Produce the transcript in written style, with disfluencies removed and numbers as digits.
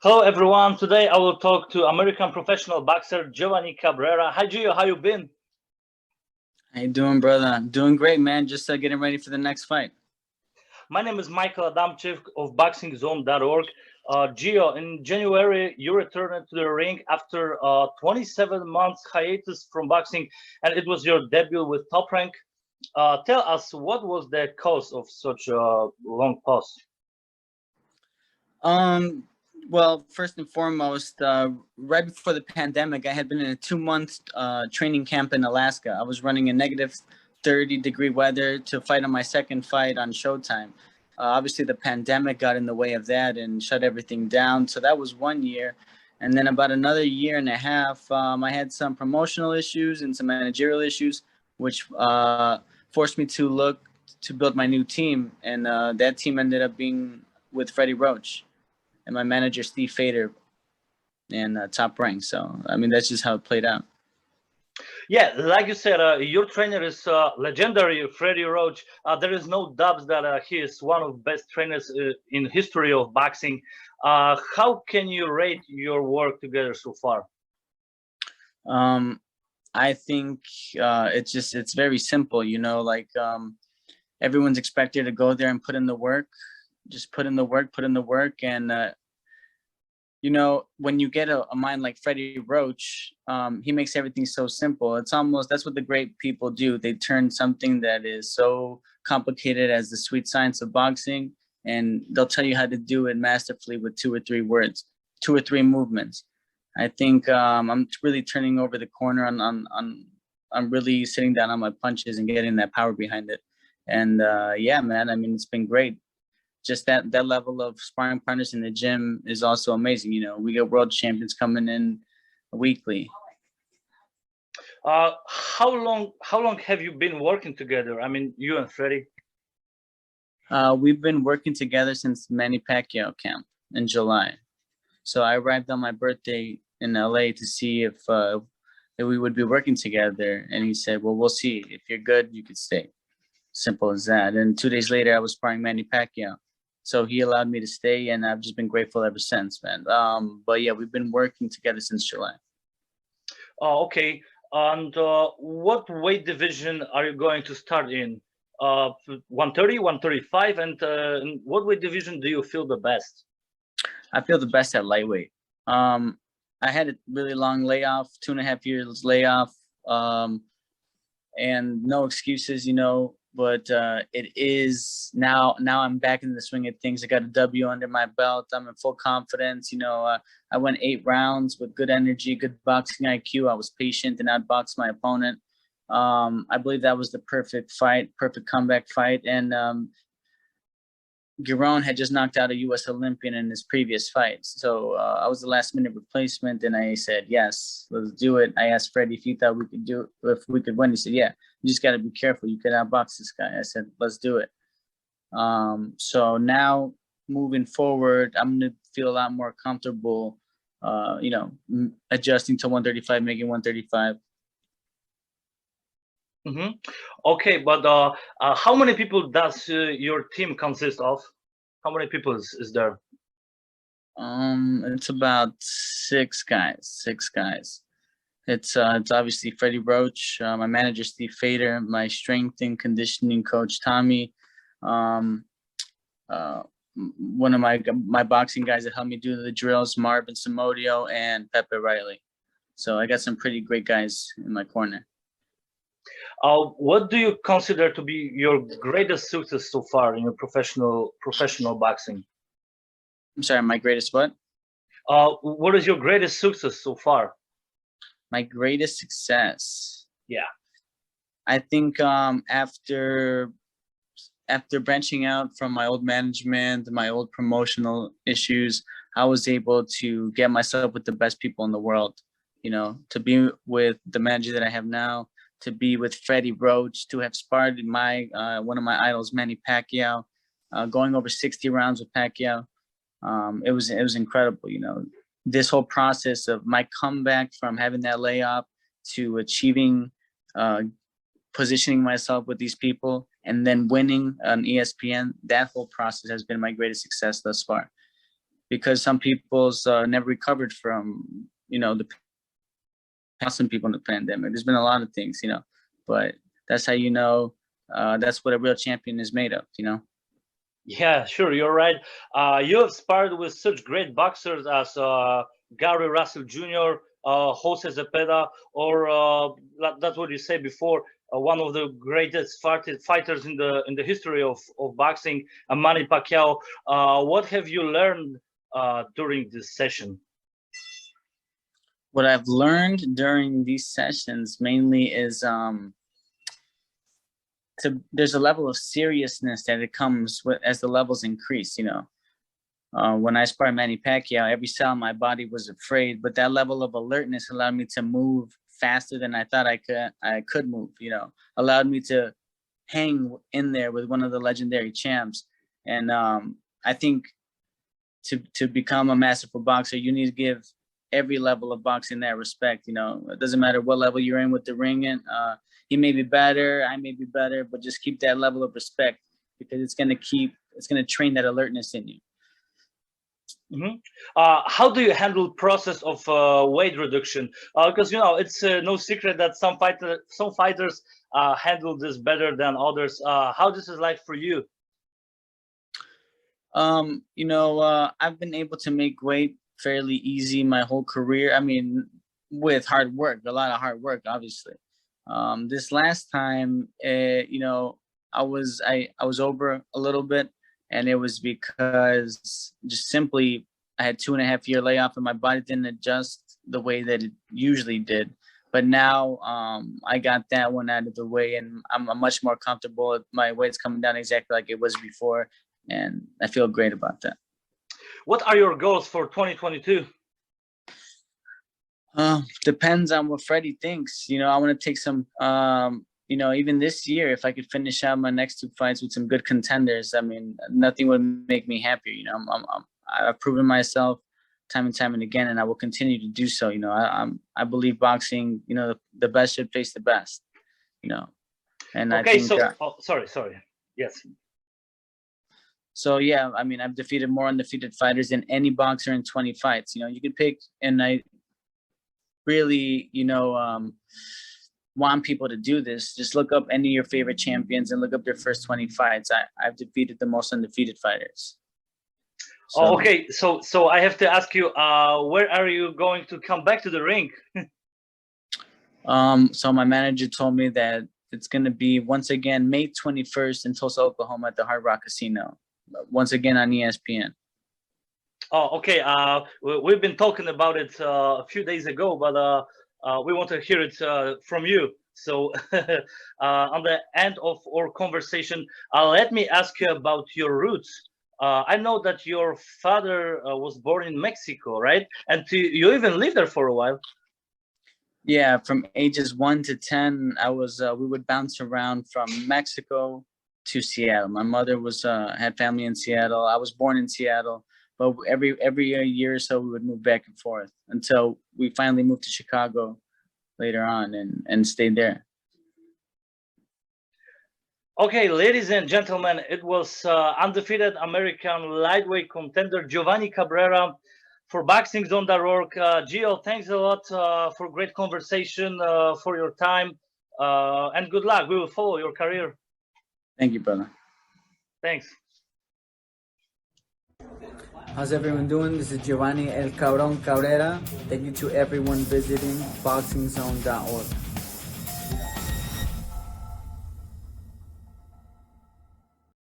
Hello everyone. Today I will talk to American professional boxer Giovanni Cabrera. Hi Gio, how you been? How you doing, brother? I'm doing great, man. Just getting ready for the next fight. My name is Michal Adamczyk of BoxingZone.org. Gio, in January you returned to the ring after 27 months hiatus from boxing, and it was your debut with Top Rank. Tell us, what was the cause of such a long pause? Well, first and foremost, right before the pandemic, I had been in a 2-month training camp in Alaska. I was running in negative 30-degree weather to fight on my second fight on Showtime. Obviously, the pandemic got in the way of that and shut everything down. So that was 1 year. And then about another year and a half, I had some promotional issues and some managerial issues, which forced me to look to build my new team. And that team ended up being with Freddie Roach and my manager, Steve Fader, and Top Rank. So, I mean, that's just how it played out. Yeah, like you said, your trainer is legendary, Freddie Roach. There is no doubt that he is one of the best trainers in history of boxing. How can you rate your work together so far? I think it's very simple, like everyone's expected to go there and put in the work. Just put in the work. And, when you get a mind like Freddie Roach, he makes everything so simple. That's what the great people do. They turn something that is so complicated as the sweet science of boxing, and they'll tell you how to do it masterfully with 2 or 3 words, 2 or 3 movements. I think I'm really turning over the corner I'm really sitting down on my punches and getting that power behind it. And yeah, man, I mean, it's been great. Just that level of sparring partners in the gym is also amazing. We get world champions coming in weekly. How long have you been working together? I mean, you and Freddie. We've been working together since Manny Pacquiao camp in July. So I arrived on my birthday in LA to see if we would be working together, and he said, "Well, we'll see. If you're good, you could stay." Simple as that. And 2 days later, I was sparring Manny Pacquiao. So he allowed me to stay, and I've just been grateful ever since, man. But yeah, we've been working together since July. Okay. And what weight division are you going to start in? 130, 135, and in what weight division do you feel the best? I feel the best at lightweight. I had a really long layoff, 2.5 years layoff, and no excuses, but it is now I'm back in the swing of things. I got a W under my belt. I'm in full confidence. I went 8 rounds with good energy, good boxing IQ. I was patient and outboxed my opponent. I believe that was the perfect fight, perfect comeback fight. And Giron had just knocked out a U.S. Olympian in his previous fights. So I was the last minute replacement, and I said, yes, let's do it. I asked Freddie if he thought we could do it, if we could win. He said, yeah, you just got to be careful. You could outbox this guy. I said, let's do it. So now moving forward, I'm going to feel a lot more comfortable, adjusting to 135, making 135. Mm-hmm. Okay, but how many people does your team consist of? How many people is there? It's about 6 guys. 6 guys. It's obviously Freddie Roach, my manager Steve Fader, my strength and conditioning coach Tommy, one of my boxing guys that helped me do the drills, Marvin Samodio, and Pepe Riley. So I got some pretty great guys in my corner. What do you consider to be your greatest success so far in your professional boxing? I'm sorry, my greatest what? What is your greatest success so far? My greatest success. Yeah. I think after branching out from my old management, my old promotional issues, I was able to get myself with the best people in the world. To be with the manager that I have now, to be with Freddie Roach, to have sparred one of my idols, Manny Pacquiao, going over 60 rounds with Pacquiao. It was incredible. This whole process of my comeback from having that layoff to achieving, positioning myself with these people, and then winning on ESPN, that whole process has been my greatest success thus far. because some people's never recovered from, the some people in the pandemic. There's been a lot of things, but that's how that's what a real champion is made of, Yeah, sure, you're right. You have sparred with such great boxers as Gary Russell Jr., Jose Zepeda, or that's what you said before. One of the greatest fighters in the history of boxing, Manny Pacquiao. What have you learned during this session? What I've learned during these sessions mainly is there's a level of seriousness that it comes with as the levels increase. When I sparred Manny Pacquiao, every cell in my body was afraid, but that level of alertness allowed me to move faster than I thought I could move. Allowed me to hang in there with one of the legendary champs. And I think to become a masterful boxer, you need to give every level of boxing that respect. It doesn't matter what level you're in with the ring, and he may be better, I may be better, but just keep that level of respect, because it's going to train that alertness in you. Mm-hmm. How do you handle process of weight reduction? Because it's no secret that some fighters handle this better than others. How this is like for you? I've been able to make weight fairly easy my whole career. I mean, with hard work, a lot of hard work, obviously. This last time, I was over a little bit, and it was because just simply I had 2.5 year layoff and my body didn't adjust the way that it usually did. But now I got that one out of the way, and I'm much more comfortable. My weight's coming down exactly like it was before, and I feel great about that. What are your goals for 2022? Depends on what Freddie thinks. I want to take some, even this year, if I could finish out my next 2 fights with some good contenders, I mean, nothing would make me happier. I've proven myself time and time and again, and I will continue to do so. I believe boxing, the best should face the best, and okay, I think. Sorry. Yes. So yeah, I mean, I've defeated more undefeated fighters than any boxer in 20 fights. You could pick, and I really, want people to do this. Just look up any of your favorite champions and look up their first 20 fights. I've defeated the most undefeated fighters. So. Okay, so I have to ask you, where are you going to come back to the ring? So my manager told me that it's going to be once again May 21st in Tulsa, Oklahoma at the Hard Rock Casino. Once again on ESPN. Oh, okay. We've been talking about it a few days ago, but we want to hear it from you. So on the end of our conversation, let me ask you about your roots. I know that your father was born in Mexico, right? And you even lived there for a while. Yeah, from ages 1 to 10, we would bounce around from Mexico to Seattle. My mother had family in Seattle. I was born in Seattle, but every year or so we would move back and forth until we finally moved to Chicago later on and stayed there. Okay, ladies and gentlemen, it was undefeated American lightweight contender Giovanni Cabrera for BoxingZone.org. Gio, thanks a lot for great conversation, for your time, and good luck. We will follow your career. Thank you, brother. Thanks. How's everyone doing? This is Giovanni El Cabron Cabrera. Thank you to everyone visiting BoxingZone.org.